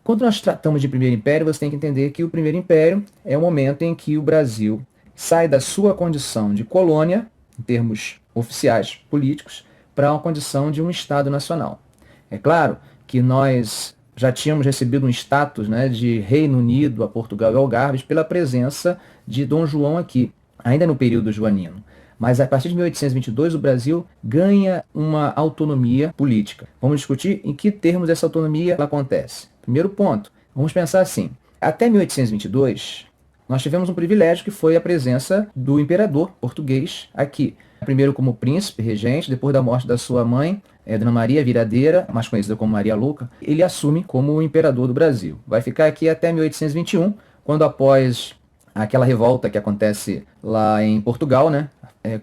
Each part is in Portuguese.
Quando nós tratamos de Primeiro Império, você tem que entender que o Primeiro Império é o momento em que o Brasil sai da sua condição de colônia, em termos oficiais políticos, para uma condição de um Estado nacional. É claro que nós já tínhamos recebido um status, né, de Reino Unido a Portugal e Algarves pela presença de Dom João aqui, ainda no período joanino. Mas a partir de 1822 o Brasil ganha uma autonomia política. Vamos discutir em que termos essa autonomia acontece. Primeiro ponto, vamos pensar assim. Até 1822, nós tivemos um privilégio que foi a presença do imperador português aqui. Primeiro como príncipe, regente, depois da morte da sua mãe, Dona Maria Viradeira, mais conhecida como Maria Louca, ele assume como o imperador do Brasil. Vai ficar aqui até 1821, quando após aquela revolta que acontece lá em Portugal, né,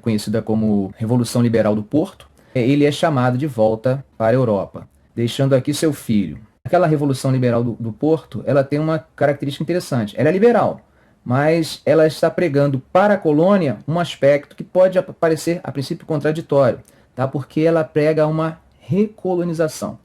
conhecida como Revolução Liberal do Porto, ele é chamado de volta para a Europa, deixando aqui seu filho. Aquela Revolução Liberal do Porto, ela tem uma característica interessante. Ela é liberal, mas ela está pregando para a colônia um aspecto que pode parecer, a princípio, contraditório, tá? Porque ela prega uma recolonização.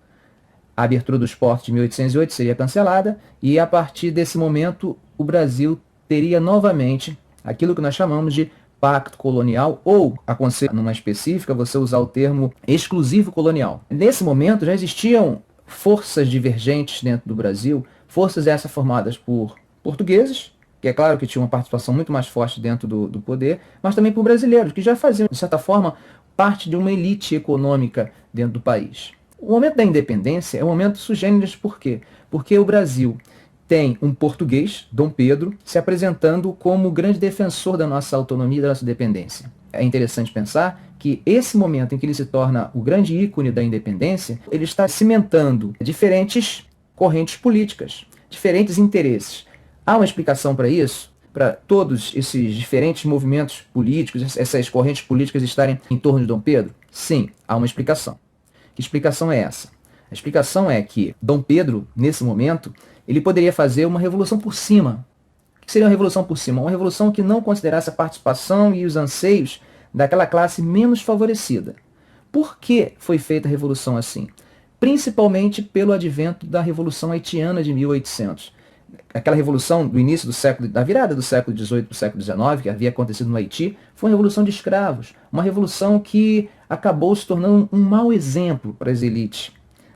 A abertura dos portos de 1808 seria cancelada e, a partir desse momento, o Brasil teria novamente aquilo que nós chamamos de pacto colonial, ou, aconselho numa específica, você usar o termo exclusivo colonial. Nesse momento já existiam forças divergentes dentro do Brasil, forças essas formadas por portugueses, que é claro que tinham uma participação muito mais forte dentro do poder, mas também por brasileiros, que já faziam, de certa forma, parte de uma elite econômica dentro do país. O momento da independência é um momento sui generis, por quê? Porque o Brasil tem um português, Dom Pedro, se apresentando como o grande defensor da nossa autonomia e da nossa independência. É interessante pensar que esse momento em que ele se torna o grande ícone da independência, ele está cimentando diferentes correntes políticas, diferentes interesses. Há uma explicação para isso? Para todos esses diferentes movimentos políticos, essas correntes políticas estarem em torno de Dom Pedro? Sim, há uma explicação. Que explicação é essa? A explicação é que Dom Pedro, nesse momento, ele poderia fazer uma revolução por cima. O que seria uma revolução por cima? Uma revolução que não considerasse a participação e os anseios daquela classe menos favorecida. Por que foi feita a revolução assim? Principalmente pelo advento da Revolução Haitiana de 1800. Aquela revolução do início do século, da virada do século XVIII para o século XIX, que havia acontecido no Haiti, foi uma revolução de escravos. Uma revolução que acabou se tornando um mau exemplo para as elites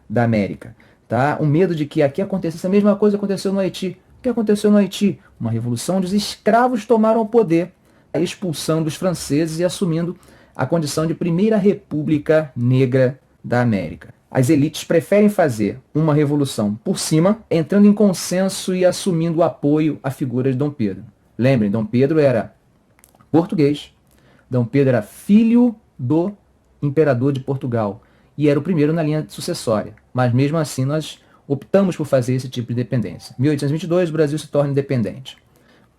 da América. Tá? O medo de que aqui acontecesse a mesma coisa que aconteceu no Haiti. O que aconteceu no Haiti? Uma revolução onde os escravos tomaram o poder, expulsando os franceses e assumindo a condição de primeira república negra da América. As elites preferem fazer uma revolução por cima, entrando em consenso e assumindo o apoio à figura de Dom Pedro. Lembrem, Dom Pedro era português, Dom Pedro era filho do imperador de Portugal e era o primeiro na linha sucessória. Mas mesmo assim nós optamos por fazer esse tipo de independência. Em 1822 o Brasil se torna independente.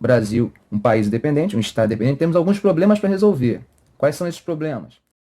Brasil, um país independente, um Estado independente, temos alguns problemas para resolver. Quais são esses problemas?